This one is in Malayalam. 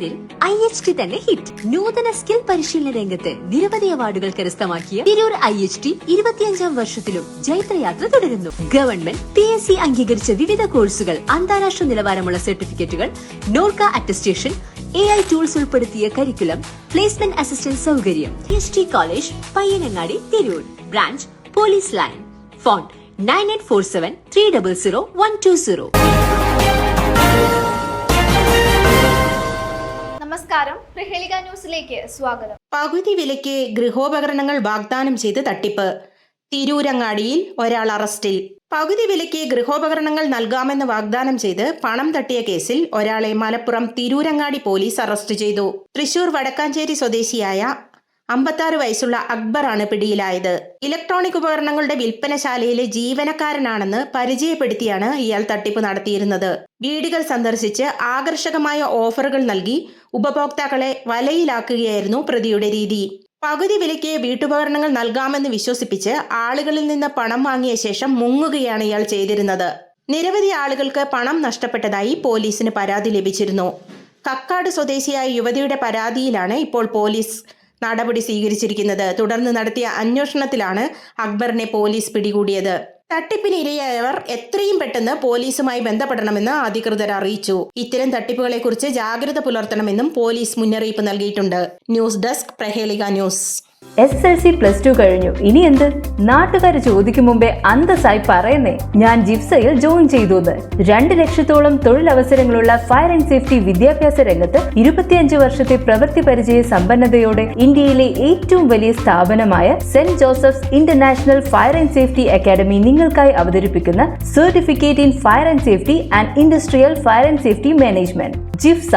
തിരൂരിൽ IHT തന്നെ ഹിറ്റ്. നൂതന സ്കിൽ പരിശീലന രംഗത്ത് നിരവധി അവാർഡുകൾ കരസ്ഥമാക്കിയ തിരൂർ IHT 25ാം വർഷത്തിലും ജൈത്രയാത്ര തുടരുന്നു. ഗവൺമെന്റ് PSC അംഗീകരിച്ച വിവിധ കോഴ്സുകൾ, അന്താരാഷ്ട്ര നിലവാരമുള്ള സർട്ടിഫിക്കറ്റുകൾ, നോർക്ക അറ്റസ്റ്റേഷൻ, AI ടൂൾസ് ഉൾപ്പെടുത്തിയ കരിക്കുലം, പ്ലേസ്മെന്റ് അസിസ്റ്റന്റ് സൗകര്യം. IHT college, Payyanangadi, Tirur. Branch police line. Phone 9847300120. നമസ്കാരം, പ്രഹേളിക ന്യൂസിലേക്ക് സ്വാഗതം. പകുതി വിലയ്ക്ക് ഗൃഹോപകരണങ്ങൾ വാഗ്ദാനം ചെയ്ത് തട്ടിപ്പ്. തിരൂരങ്ങാടിയിൽ ഒരാൾ അറസ്റ്റിൽ. പകുതി വിലയ്ക്ക് ഗൃഹോപകരണങ്ങൾ നൽകാമെന്ന് വാഗ്ദാനം ചെയ്ത് പണം തട്ടിയ കേസിൽ ഒരാളെ മലപ്പുറം തിരൂരങ്ങാടി പോലീസ് അറസ്റ്റ് ചെയ്തു. തൃശൂർ വടക്കാഞ്ചേരി സ്വദേശിയായ 56 വയസ്സുള്ള അക്ബറാണ് പിടിയിലായത്. ഇലക്ട്രോണിക് ഉപകരണങ്ങളുടെ വിൽപ്പനശാലയിലെ ജീവനക്കാരനാണെന്ന് പരിചയപ്പെടുത്തിയാണ് ഇയാൾ തട്ടിപ്പ് നടത്തിയിരുന്നത്. വീടുകൾ സന്ദർശിച്ച് ആകർഷകമായ ഓഫറുകൾ നൽകി ഉപഭോക്താക്കളെ വലയിലാക്കുകയായിരുന്നു പ്രതിയുടെ രീതി. പകുതി വിലയ്ക്ക് വീട്ടുപകരണങ്ങൾ നൽകാമെന്ന് വിശ്വസിപ്പിച്ച് ആളുകളിൽ നിന്ന് പണം വാങ്ങിയ ശേഷം മുങ്ങുകയാണ് ഇയാൾ ചെയ്തിരുന്നത്. നിരവധി ആളുകൾക്ക് പണം നഷ്ടപ്പെട്ടതായി പോലീസിന് പരാതി ലഭിച്ചിരുന്നു. കക്കാട് സ്വദേശിയായ യുവതിയുടെ പരാതിയിലാണ് ഇപ്പോൾ പോലീസ് നടപടി സ്വീകരിച്ചിരിക്കുന്നത്. തുടർന്ന് നടത്തിയ അന്വേഷണത്തിലാണ് അക്ബറിനെ പോലീസ് പിടികൂടിയത്. തട്ടിപ്പിന് ഇരയായവർ എത്രയും പെട്ടെന്ന് പോലീസുമായി ബന്ധപ്പെടണമെന്ന് അധികൃതർ അറിയിച്ചു. ഇത്തരം തട്ടിപ്പുകളെക്കുറിച്ച് ജാഗ്രത പുലർത്തണമെന്നും പോലീസ് മുന്നറിയിപ്പ് നൽകിയിട്ടുണ്ട്. News desk, Prahelika news. SSLC +2 കഴിഞ്ഞു, ഇനി എന്ത്? നാട്ടുകാർ ചോദിക്കും മുമ്പേ അന്തസ്സായി പറയുന്നേ, ഞാൻ ജിപ്സയിൽ ജോയിൻ ചെയ്തു. 2 ലക്ഷത്തോളം തൊഴിലവസരങ്ങളുള്ള ഫയർ ആൻഡ് സേഫ്റ്റി വിദ്യാഭ്യാസ രംഗത്ത് 25 വർഷത്തെ പ്രവൃത്തി പരിചയ സമ്പന്നതയോടെ ഇന്ത്യയിലെ ഏറ്റവും വലിയ സ്ഥാപനമായ Saint Joseph's international fire and safety academy നിങ്ങൾക്കായി അവതരിപ്പിക്കുന്ന certificate in fire and safety and industrial fire and safety management, ജിഫ്സ.